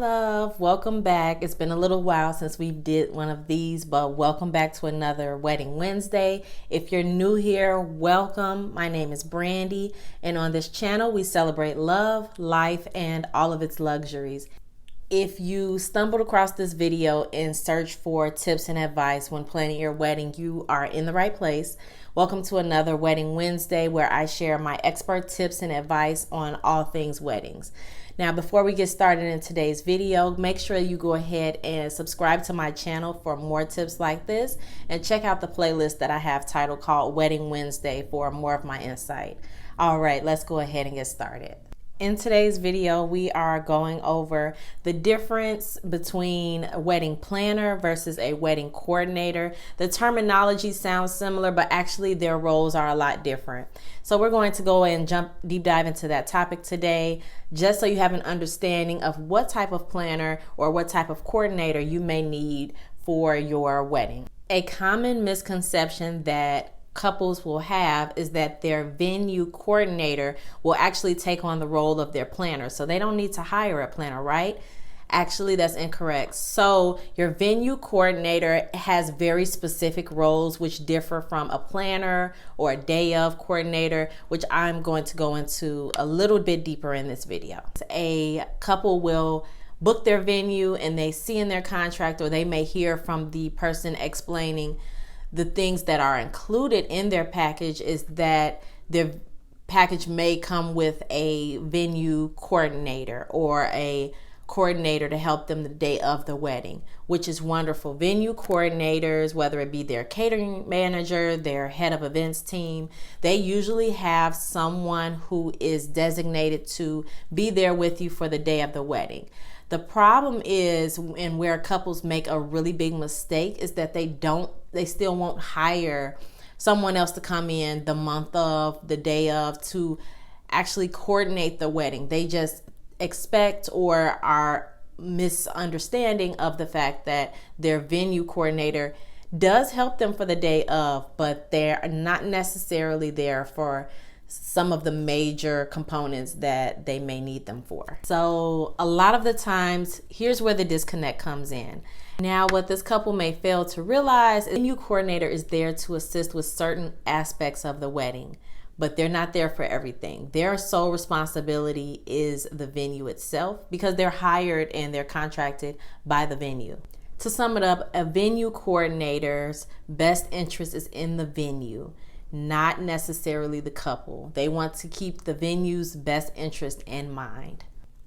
love, welcome back. It's been a little while since we did one of these, but welcome back to another Wedding Wednesday. If you're new here, welcome. My name is Brandy, and on this channel we celebrate love, life, and all of its luxuries. If you stumbled across this video and search for tips and advice when planning your wedding, you are in the right place. Welcome to another Wedding Wednesday where I share my expert tips and advice on all things weddings. Now, before we get started in today's video, make sure you go ahead and subscribe to my channel for more tips like this, and check out the playlist that I have titled called Wedding Wednesday for more of my insight. All right, let's go ahead and get started. In today's video, we are going over the difference between a wedding planner versus a wedding coordinator. The terminology sounds similar, but actually their roles are a lot different. So we're going to go and deep dive into that topic today, just so you have an understanding of what type of planner or what type of coordinator you may need for your wedding. A common misconception that couples will have is that their venue coordinator will actually take on the role of their planner. So they don't need to hire a planner, right? Actually, that's incorrect. So your venue coordinator has very specific roles which differ from a planner or a day of coordinator, which I'm going to go into a little bit deeper in this video. A couple will book their venue and they see in their contract, or they may hear from the person explaining the things that are included in their package, is that their package may come with a venue coordinator or a coordinator to help them the day of the wedding, which is wonderful. Venue coordinators, whether it be their catering manager, their head of events team, they usually have someone who is designated to be there with you for the day of the wedding. The problem is, and where couples make a really big mistake, is that they still won't hire someone else to come in the month of, the day of, to actually coordinate the wedding. They just expect or are misunderstanding of the fact that their venue coordinator does help them for the day of, but they're not necessarily there for some of the major components that they may need them for. So a lot of the times, here's where the disconnect comes in. Now, what this couple may fail to realize is the venue coordinator is there to assist with certain aspects of the wedding, but they're not there for everything. Their sole responsibility is the venue itself, because they're hired and they're contracted by the venue. To sum it up, a venue coordinator's best interest is in the venue, not necessarily the couple. They want to keep the venue's best interest in mind.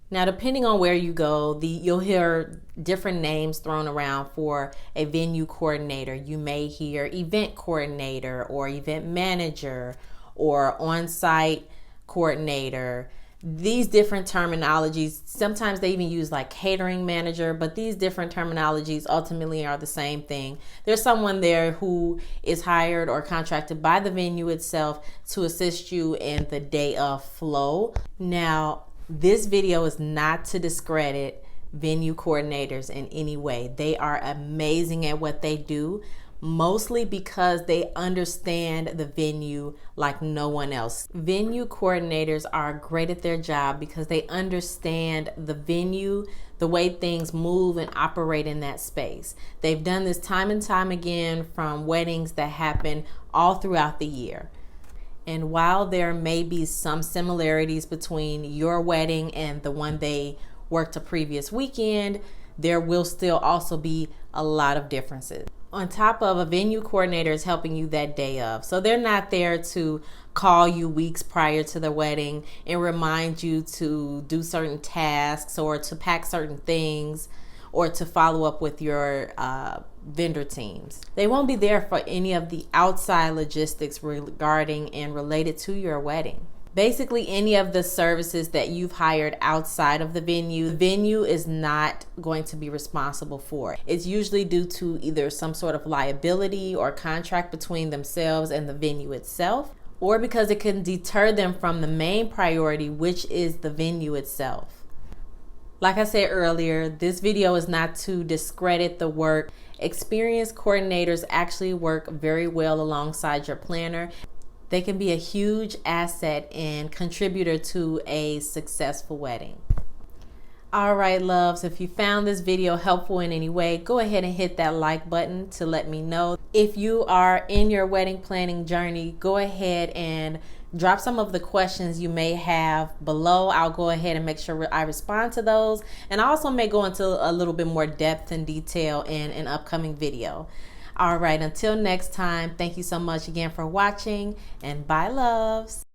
Now, depending on where you go, you'll hear different names thrown around for a venue coordinator. You may hear event coordinator or event manager or on-site coordinator. These different terminologies, sometimes they even use like catering manager, but these different terminologies ultimately are the same thing. There's someone there who is hired or contracted by the venue itself to assist you in the day of flow. Now, this video is not to discredit venue coordinators in any way. They are amazing at what they do, mostly because they understand the venue like no one else. Venue coordinators are great at their job because they understand the venue, the way things move and operate in that space. They've done this time and time again from weddings that happen all throughout the year. And while there may be some similarities between your wedding and the one they worked a previous weekend, there will still also be a lot of differences. On top of, a venue coordinator is helping you that day of. So they're not there to call you weeks prior to the wedding and remind you to do certain tasks or to pack certain things or to follow up with your vendor teams. They won't be there for any of the outside logistics regarding and related to your wedding. Basically, any of the services that you've hired outside of the venue is not going to be responsible for. It's usually due to either some sort of liability or contract between themselves and the venue itself, or because it can deter them from the main priority, which is the venue itself. Like I said earlier, this video is not to discredit the work. Experienced coordinators actually work very well alongside your planner. They can be a huge asset and contributor to a successful wedding. All right, loves, if you found this video helpful in any way, go ahead and hit that like button to let me know. If you are in your wedding planning journey, go ahead and drop some of the questions you may have below. I'll go ahead and make sure I respond to those. And I also may go into a little bit more depth and detail in an upcoming video. All right, until next time, thank you so much again for watching, and bye, loves.